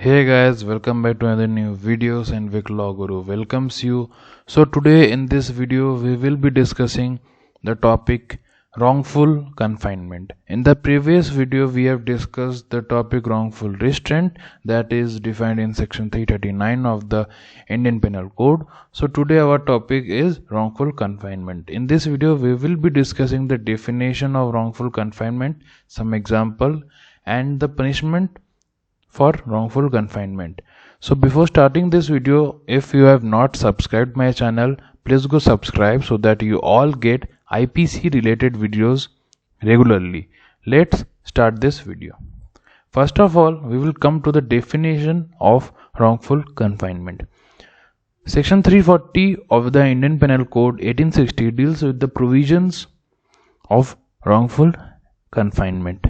Hey guys, welcome back to another new videos and Vic Law Guru welcomes you. So today in this video we will be discussing the topic wrongful confinement. In the previous video we have discussed the topic wrongful restraint that is defined in section 339 of the Indian Penal Code. So today our topic is wrongful confinement. In this video we will be discussing the definition of wrongful confinement, some example and the punishment for wrongful confinement. So before starting this video, if you have not subscribed my channel, please go subscribe so that you all get IPC related videos regularly. Let's start this video. First of all, we will come to the definition of wrongful confinement. Section 340 of the Indian Penal Code 1860 deals with the provisions of wrongful confinement.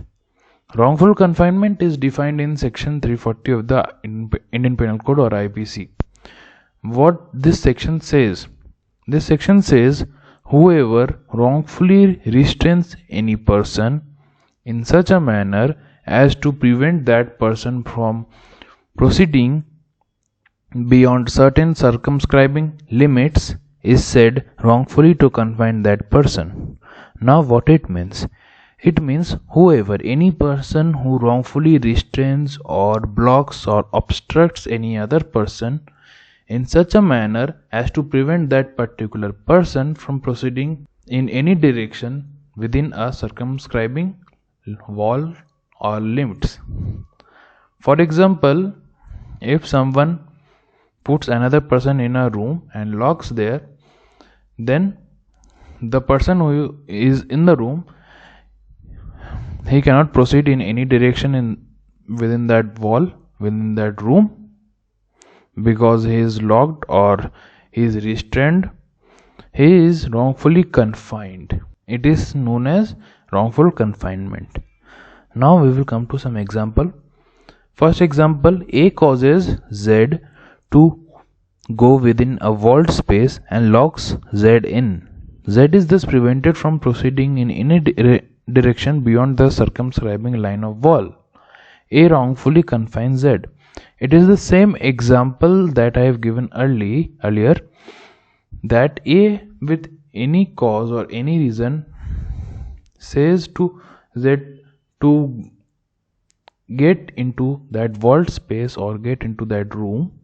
Wrongful confinement is defined in section 340 of the Indian Penal Code or IPC. What this section says? This section says whoever wrongfully restrains any person in such a manner as to prevent that person from proceeding beyond certain circumscribing limits is said wrongfully to confine that person. Now what it means? It means whoever, any person who wrongfully restrains or blocks or obstructs any other person in such a manner as to prevent that particular person from proceeding in any direction within a circumscribing wall or limits. For example, if someone puts another person in a room and locks there, then the person who is in the room, he cannot proceed in any direction within that wall, within that room, because he is locked or he is restrained. He is wrongfully confined. It is known as wrongful confinement. Now we will come to some example. First example, A causes Z to go within a walled space and locks Z in. Z is thus prevented from proceeding in any direction beyond the circumscribing line of wall. A wrongfully confines Z. It is the same example that I have given earlier, that A with any cause or any reason says to Z to get into that walled space or get into that room.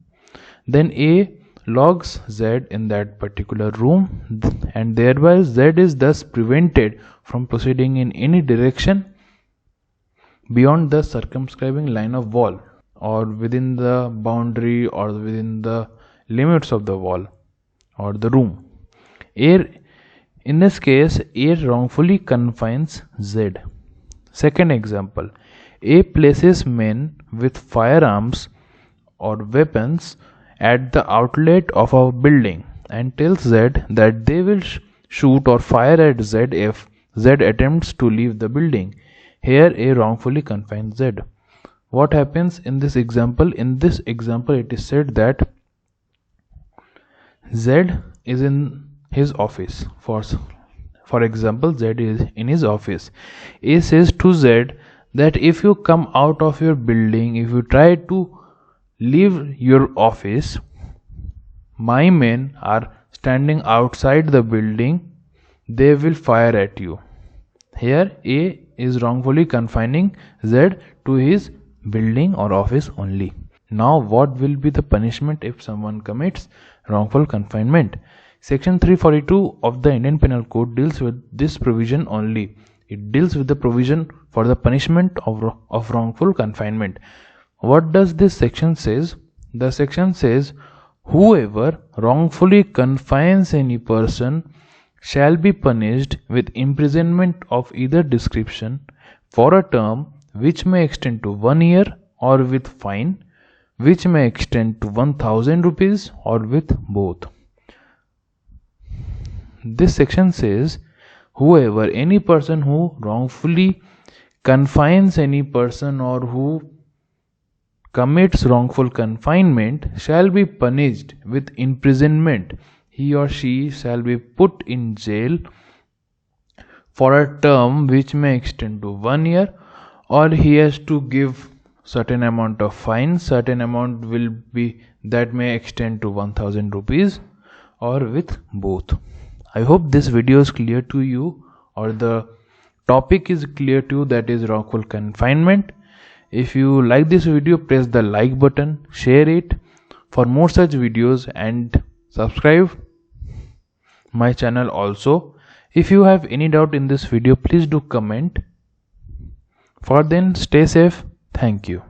Then A locks Z in that particular room, and thereby Z is thus prevented from proceeding in any direction beyond the circumscribing line of wall or within the boundary or within the limits of the wall or the room. In this case, A wrongfully confines Z. Second example, A places men with firearms or weapons at the outlet of a building and tells Z that they will shoot or fire at Z if Z attempts to leave the building. Here A wrongfully confines Z. What happens in this example? In this example it is said that Z is in his office. For example, Z is in his office. A says to Z that if you come out of your building, if you try to leave your office, my men are standing outside the building, they will fire at you. Here A is wrongfully confining Z to his building or office only. Now what will be the punishment if someone commits wrongful confinement? Section 342 of the Indian Penal Code deals with this provision only. It deals with the provision for the punishment of wrongful confinement. What does this section says? The section says whoever wrongfully confines any person shall be punished with imprisonment of either description for a term which may extend to 1 year, or with fine which may extend to 1000 rupees, or with both. This section says whoever, any person who wrongfully confines any person or who commits wrongful confinement shall be punished with imprisonment. He or she shall be put in jail for a term which may extend to 1 year, or he has to give certain amount of fine, certain amount will be that may extend to 1000 rupees, or with both. I hope this video is clear to you, or the topic is clear to you, that is wrongful confinement. If you like this video, press the like button, share it for more such videos, and subscribe my channel also. If you have any doubt in this video, please do comment. For then, stay safe. Thank you.